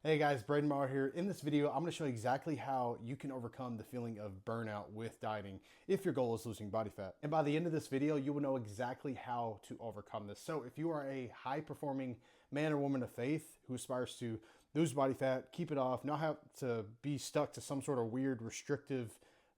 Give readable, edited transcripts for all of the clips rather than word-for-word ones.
Hey guys, Braden Maher here. In this video, I'm going to show you exactly how you can overcome the feeling of burnout with dieting if your goal is losing body fat. And by the end of this video, you will know exactly how to overcome this. So if you are a high performing man or woman of faith who aspires to lose body fat, keep it off, not have to be stuck to some sort of weird, restrictive,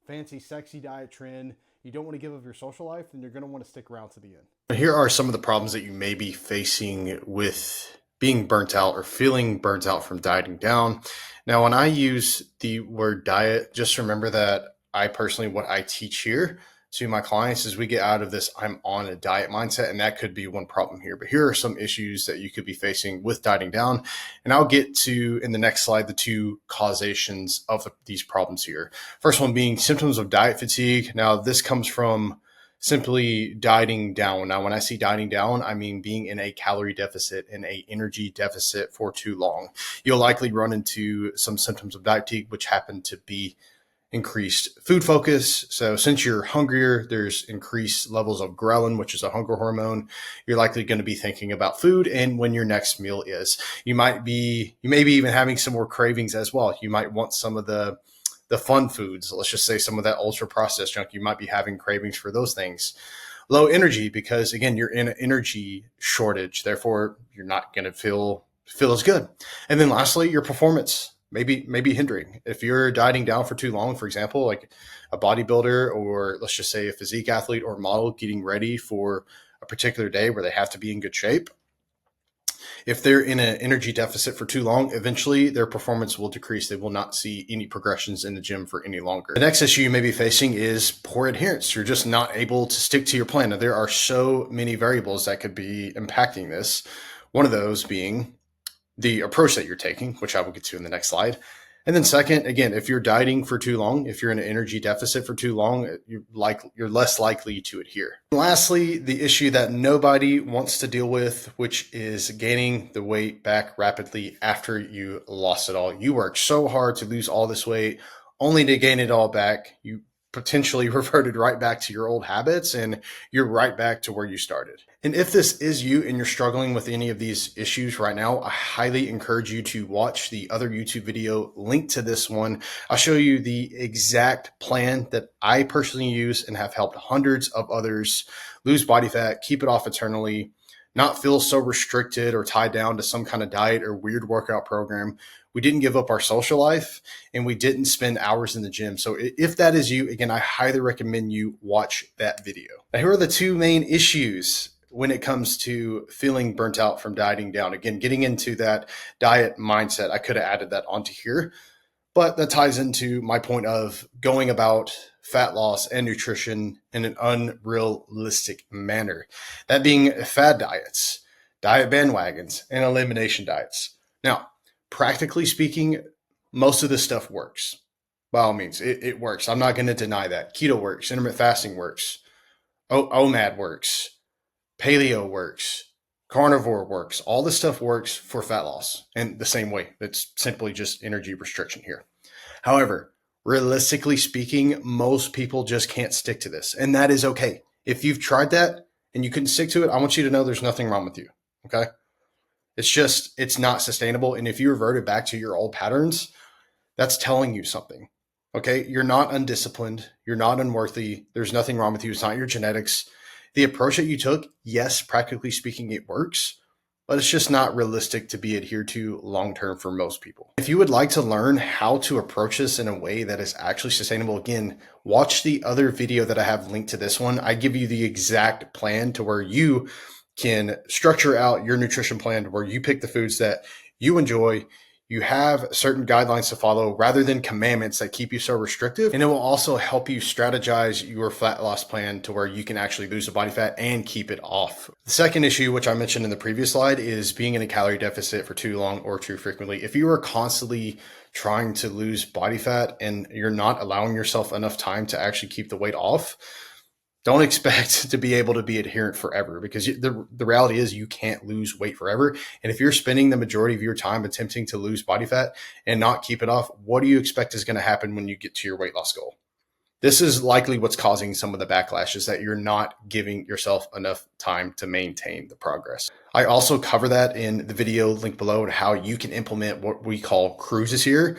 fancy, sexy diet trend, you don't want to give up your social life, then you're going to want to stick around to the end. Here are some of the problems that you may be facing with being burnt out or feeling burnt out from dieting down. Now, when I use the word diet, just remember that I personally, what I teach here to my clients is we get out of this I'm on a diet mindset, and that could be one problem here. But here are some issues that you could be facing with dieting down. And I'll get to, in the next slide, the two causations of these problems here. First one being symptoms of diet fatigue. Now, this comes from simply dieting down. Now, when I see dieting down, I mean being in a calorie deficit and a energy deficit for too long. You'll likely run into some symptoms of diet fatigue, which happen to be increased food focus. So since you're hungrier, there's increased levels of ghrelin, which is a hunger hormone. You're likely going to be thinking about food and when your next meal is. You may be even having some more cravings as well. You might want some of the fun foods. Let's just say some of that ultra processed junk. You might be having cravings for those things. Low energy, because again, you're in an energy shortage. Therefore, you're not going to feel as good. And then lastly, your performance maybe hindering. If you're dieting down for too long, for example, like a bodybuilder, or let's just say a physique athlete or model getting ready for a particular day where they have to be in good shape, if they're in an energy deficit for too long, eventually their performance will decrease. They will not see any progressions in the gym for any longer. The next issue you may be facing is poor adherence. You're just not able to stick to your plan. Now, there are so many variables that could be impacting this. One of those being the approach that you're taking, which I will get to in the next slide. And then second, again, if you're dieting for too long, if you're in an energy deficit for too long, you're less likely to adhere. And lastly, the issue that nobody wants to deal with, which is gaining the weight back rapidly after you lost it all. You worked so hard to lose all this weight only to gain it all back. You potentially reverted right back to your old habits and you're right back to where you started. And if this is you and you're struggling with any of these issues right now, I highly encourage you to watch the other YouTube video linked to this one. I'll show you the exact plan that I personally use and have helped hundreds of others lose body fat, keep it off eternally, not feel so restricted or tied down to some kind of diet or weird workout program. We didn't give up our social life and we didn't spend hours in the gym. So if that is you, again, I highly recommend you watch that video. Now, here are the two main issues when it comes to feeling burnt out from dieting down. Again, getting into that diet mindset, I could have added that onto here, but that ties into my point of going about fat loss and nutrition in an unrealistic manner. That being fad diets, diet bandwagons, and elimination diets. Now, practically speaking, most of this stuff works. By all means, it works. I'm not going to deny that. Keto works, intermittent fasting works, OMAD works, paleo works, carnivore works. All this stuff works for fat loss in the same way. It's simply just energy restriction here. However, realistically speaking, most people just can't stick to this, and that is okay. If you've tried that and you couldn't stick to it, I want you to know there's nothing wrong with you. Okay. It's not sustainable. And if you reverted back to your old patterns, that's telling you something. Okay. You're not undisciplined. You're not unworthy. There's nothing wrong with you. It's not your genetics. The approach that you took, yes, practically speaking, it works, but it's just not realistic to be adhered to long term for most people. If you would like to learn how to approach this in a way that is actually sustainable, again, watch the other video that I have linked to this one. I give you the exact plan to where you can structure out your nutrition plan to where you pick the foods that you enjoy. You have certain guidelines to follow rather than commandments that keep you so restrictive. And it will also help you strategize your fat loss plan to where you can actually lose the body fat and keep it off. The second issue, which I mentioned in the previous slide, is being in a calorie deficit for too long or too frequently. If you are constantly trying to lose body fat and you're not allowing yourself enough time to actually keep the weight off, don't expect to be able to be adherent forever, because the reality is you can't lose weight forever. And if you're spending the majority of your time attempting to lose body fat and not keep it off, what do you expect is going to happen when you get to your weight loss goal? This is likely what's causing some of the backlash, is that you're not giving yourself enough time to maintain the progress. I also cover that in the video link below, and how you can implement what we call cruises here.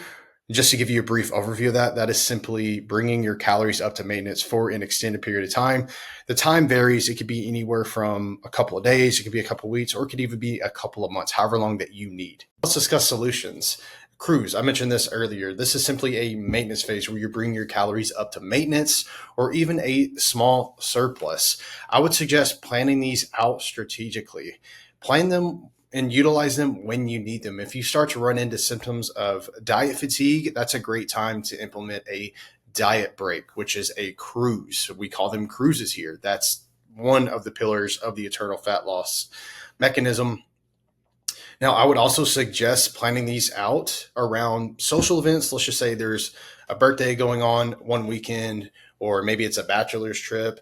Just to give you a brief overview of that, that is simply bringing your calories up to maintenance for an extended period of time. The time varies. It could be anywhere from a couple of days, it could be a couple of weeks, or it could even be a couple of months, however long that you need. Let's discuss solutions. Cruise, I mentioned this earlier. This is simply a maintenance phase where you bring your calories up to maintenance or even a small surplus. I would suggest planning these out strategically. Plan them and utilize them when you need them. If you start to run into symptoms of diet fatigue, that's a great time to implement a diet break, which is a cruise. We call them cruises here. That's one of the pillars of the eternal fat loss mechanism. Now, I would also suggest planning these out around social events. Let's just say there's a birthday going on one weekend, or maybe it's a bachelor's trip,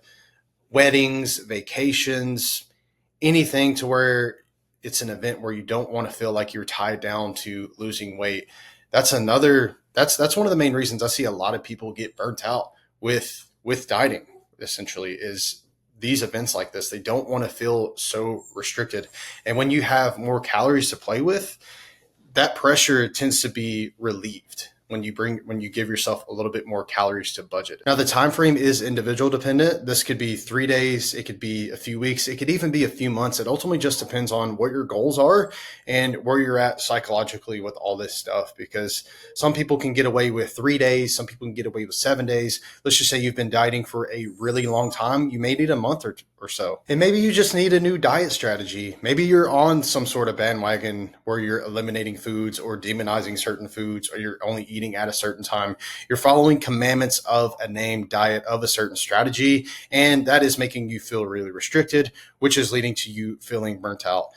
weddings, vacations, anything to where it's an event where you don't want to feel like you're tied down to losing weight. That's one of the main reasons I see a lot of people get burnt out with dieting, essentially, is these events like this. They don't want to feel so restricted. And when you have more calories to play with, that pressure tends to be relieved when you give yourself a little bit more calories to budget. Now, the time frame is individual dependent. This could be 3 days, it could be a few weeks, it could even be a few months. It ultimately just depends on what your goals are and where you're at psychologically with all this stuff, because some people can get away with 3 days, some people can get away with 7 days. Let's just say you've been dieting for a really long time. You may need a month or so. And maybe you just need a new diet strategy. Maybe you're on some sort of bandwagon where you're eliminating foods or demonizing certain foods, or you're only eating at a certain time. You're following commandments of a named diet, of a certain strategy, and that is making you feel really restricted, which is leading to you feeling burnt out.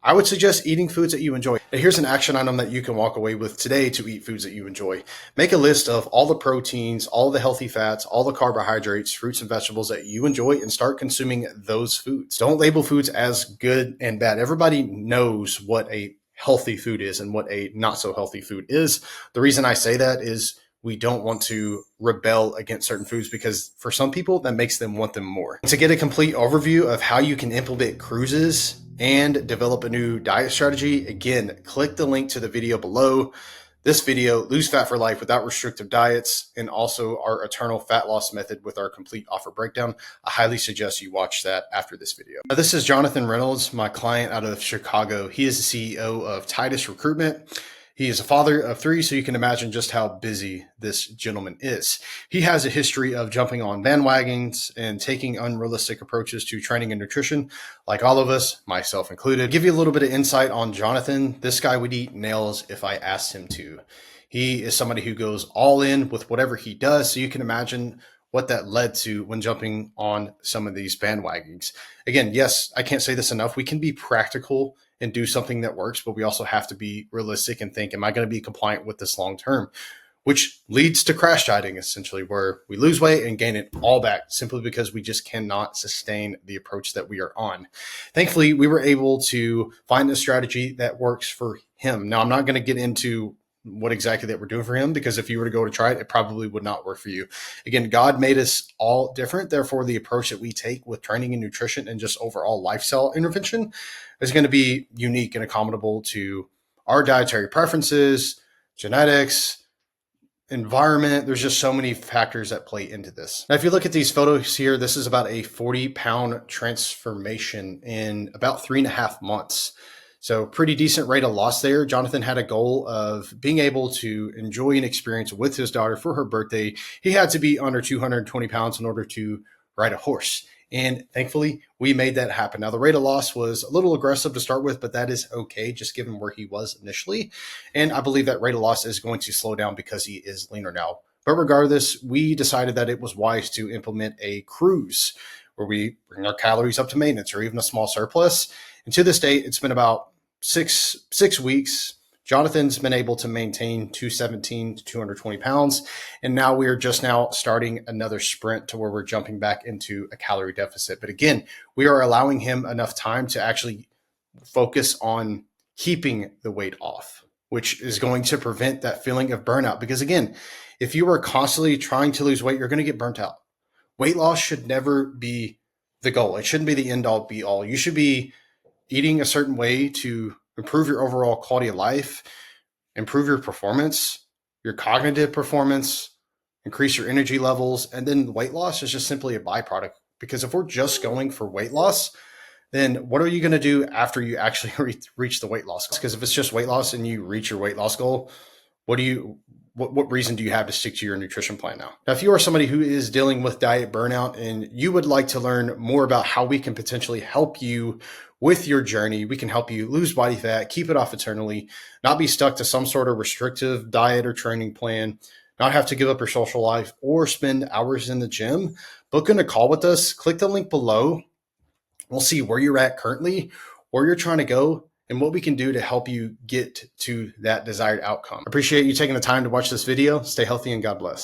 I would suggest eating foods that you enjoy. Now, here's an action item that you can walk away with today to eat foods that you enjoy. Make a list of all the proteins, all the healthy fats, all the carbohydrates, fruits and vegetables that you enjoy, and start consuming those foods. Don't label foods as good and bad. Everybody knows what a healthy food is and what a not so healthy food is. The reason I say that is we don't want to rebel against certain foods, because for some people that makes them want them more. To get a complete overview of how you can implement cruises and develop a new diet strategy, again, click the link to the video below. This video, Lose Fat for Life Without Restrictive Diets, and also our Eternal Fat Loss Method with our complete offer breakdown. I highly suggest you watch that after this video. Now, this is Jonathan Reynolds, my client out of Chicago. He is the CEO of Titus Recruitment. He is a father of 3, so you can imagine just how busy this gentleman is. He has a history of jumping on bandwagons and taking unrealistic approaches to training and nutrition, like all of us, myself included. To give you a little bit of insight on Jonathan, this guy would eat nails if I asked him to. He is somebody who goes all in with whatever he does, so you can imagine what that led to when jumping on some of these bandwagons. Again, yes, I can't say this enough. We can be practical and do something that works, but we also have to be realistic and think, am I going to be compliant with this long term? Which leads to crash dieting, essentially, where we lose weight and gain it all back simply because we just cannot sustain the approach that we are on. Thankfully, we were able to find a strategy that works for him. Now, I'm not going to get into what exactly that we're doing for him, because if you were to go to try it, it probably would not work for you. Again, God made us all different. Therefore, the approach that we take with training and nutrition and just overall lifestyle intervention is going to be unique and accommodable to our dietary preferences, genetics, environment. There's just so many factors that play into this. Now, if you look at these photos here, this is about a 40-pound transformation in about 3.5 months. So pretty decent rate of loss there. Jonathan had a goal of being able to enjoy an experience with his daughter for her birthday. He had to be under 220 pounds in order to ride a horse. And thankfully, we made that happen. Now, the rate of loss was a little aggressive to start with, but that is okay, just given where he was initially. And I believe that rate of loss is going to slow down because he is leaner now. But regardless, we decided that it was wise to implement a cruise where we bring our calories up to maintenance or even a small surplus. And to this date, it's been about six weeks. Jonathan's been able to maintain 217 to 220 pounds. And now we are just now starting another sprint to where we're jumping back into a calorie deficit. But again, we are allowing him enough time to actually focus on keeping the weight off, which is going to prevent that feeling of burnout. Because again, if you are constantly trying to lose weight, you're going to get burnt out. Weight loss should never be the goal. It shouldn't be the end all be all. You should be eating a certain way to improve your overall quality of life, improve your performance, your cognitive performance, increase your energy levels. And then weight loss is just simply a byproduct. Because if we're just going for weight loss, then what are you going to do after you actually reach the weight loss? Because if it's just weight loss and you reach your weight loss goal, what reason do you have to stick to your nutrition plan now? Now, if you are somebody who is dealing with diet burnout and you would like to learn more about how we can potentially help you with your journey, we can help you lose body fat, keep it off eternally, not be stuck to some sort of restrictive diet or training plan, not have to give up your social life or spend hours in the gym, book in a call with us. Click the link below. We'll see where you're at currently, where you're trying to go, and what we can do to help you get to that desired outcome. I appreciate you taking the time to watch this video. Stay healthy and God bless.